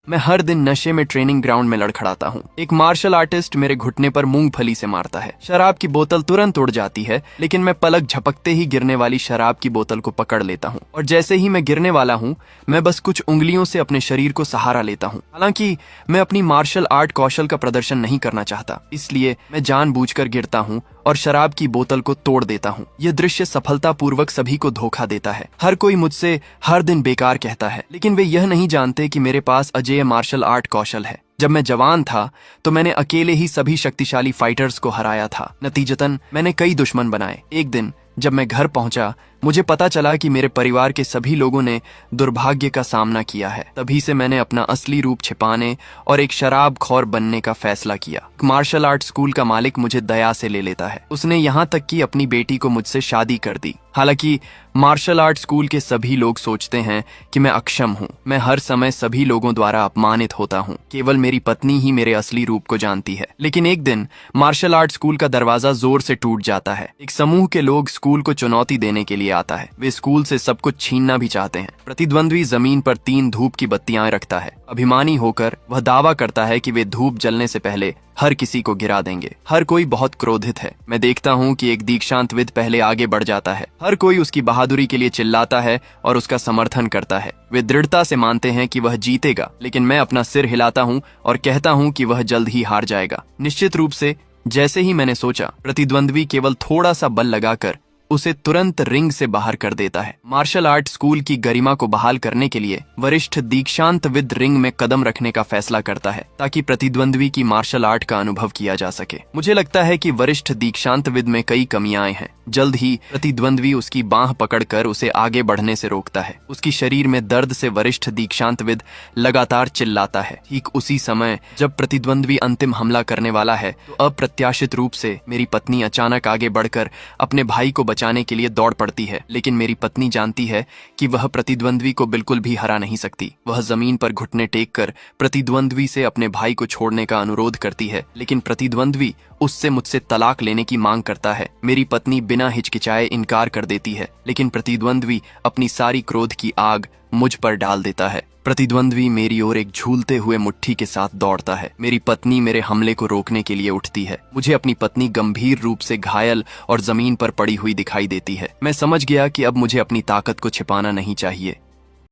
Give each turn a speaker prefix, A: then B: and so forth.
A: मैं हर दिन नशे में ट्रेनिंग ग्राउंड में लड़खड़ाता हूँ। एक मार्शल आर्टिस्ट मेरे घुटने पर मूंगफली से मारता है। शराब की बोतल तुरंत उड़ जाती है, लेकिन मैं पलक झपकते ही गिरने वाली शराब की बोतल को पकड़ लेता हूँ और जैसे ही मैं गिरने वाला हूँ, मैं बस कुछ उंगलियों से अपने शरीर को सहारा लेता हूँ। हालांकि मैं अपनी मार्शल आर्ट कौशल का प्रदर्शन नहीं करना चाहता, इसलिए मैं जानबूझकर गिरता हूँ और शराब की बोतल को तोड़ देता हूँ। यह दृश्य सफलतापूर्वक सभी को धोखा देता है। हर कोई मुझसे हर दिन बेकार कहता है, लेकिन वे यह नहीं जानते कि मेरे पास अजेय मार्शल आर्ट कौशल है। जब मैं जवान था तो मैंने अकेले ही सभी शक्तिशाली फाइटर्स को हराया था। नतीजतन मैंने कई दुश्मन बनाए। एक दिन जब मैं घर पहुंचा, मुझे पता चला कि मेरे परिवार के सभी लोगों ने दुर्भाग्य का सामना किया है। तभी से मैंने अपना असली रूप छिपाने और एक शराबखोर बनने का फैसला किया। मार्शल आर्ट स्कूल का मालिक मुझे दया से ले लेता है। उसने यहाँ तक कि अपनी बेटी को मुझसे शादी कर दी। हालांकि मार्शल आर्ट स्कूल के सभी लोग सोचते हैं कि मैं अक्षम हूँ। मैं हर समय सभी लोगों द्वारा अपमानित होता हूँ। केवल मेरी पत्नी ही मेरे असली रूप को जानती है। लेकिन एक दिन मार्शल आर्ट स्कूल का दरवाजा जोर से टूट जाता है। एक समूह के लोग स्कूल को चुनौती देने के लिए आता है। वे स्कूल से सब कुछ छीनना भी चाहते हैं। प्रतिद्वंद्वी जमीन पर 3 धूप की बत्तियां रखता है। अभिमानी होकर वह दावा करता है कि वे धूप जलने से पहले हर किसी को गिरा देंगे। हर कोई बहुत क्रोधित है। मैं देखता हूँ कि एक दीक्षांतविद पहले आगे बढ़ जाता है। हर कोई उसकी बहादुरी के लिए चिल्लाता है और उसका समर्थन करता है। वे दृढ़ता से मानते हैं कि वह जीतेगा, लेकिन मैं अपना सिर हिलाता हूँ और कहता हूँ कि वह जल्द ही हार जाएगा। निश्चित रूप से जैसे ही मैंने सोचा, प्रतिद्वंद्वी केवल थोड़ा सा बल लगाकर उसे तुरंत रिंग से बाहर कर देता है। मार्शल आर्ट स्कूल की गरिमा को बहाल करने के लिए वरिष्ठ दीक्षांतविद रिंग में कदम रखने का फैसला करता है, ताकि प्रतिद्वंद्वी की मार्शल आर्ट का अनुभव किया जा सके। मुझे लगता है कि वरिष्ठ दीक्षांतविद में कई कमियां हैं। जल्द ही प्रतिद्वंद्वी उसकी बांह पकड़कर उसे आगे बढ़ने से रोकता है। उसकी शरीर में दर्द से वरिष्ठ दीक्षांतविद लगातार चिल्लाता है। ठीक उसी समय जब प्रतिद्वंद्वी अंतिम हमला करने वाला है, तो अप्रत्याशित रूप से मेरी पत्नी अचानक आगे बढ़कर अपने भाई को बचाने के लिए दौड़ पड़ती है। लेकिन मेरी पत्नी जानती है कि वह प्रतिद्वंद्वी को बिल्कुल भी हरा नहीं सकती। वह जमीन पर घुटने टेक कर प्रतिद्वंद्वी से अपने भाई को छोड़ने का अनुरोध करती है, लेकिन प्रतिद्वंद्वी उससे मुझसे तलाक लेने की मांग करता है। मेरी पत्नी बिना हिचकिचाए इनकार कर देती है, लेकिन प्रतिद्वंद्वी अपनी सारी क्रोध की आग मुझ पर डाल देता है। प्रतिद्वंद्वी मेरी ओर एक झूलते हुए मुट्ठी के साथ दौड़ता है। मेरी पत्नी मेरे हमले को रोकने के लिए उठती है। मुझे अपनी पत्नी गंभीर रूप से घायल और जमीन पर पड़ी हुई दिखाई देती है। मैं समझ गया कि अब मुझे अपनी ताकत को छिपाना नहीं चाहिए।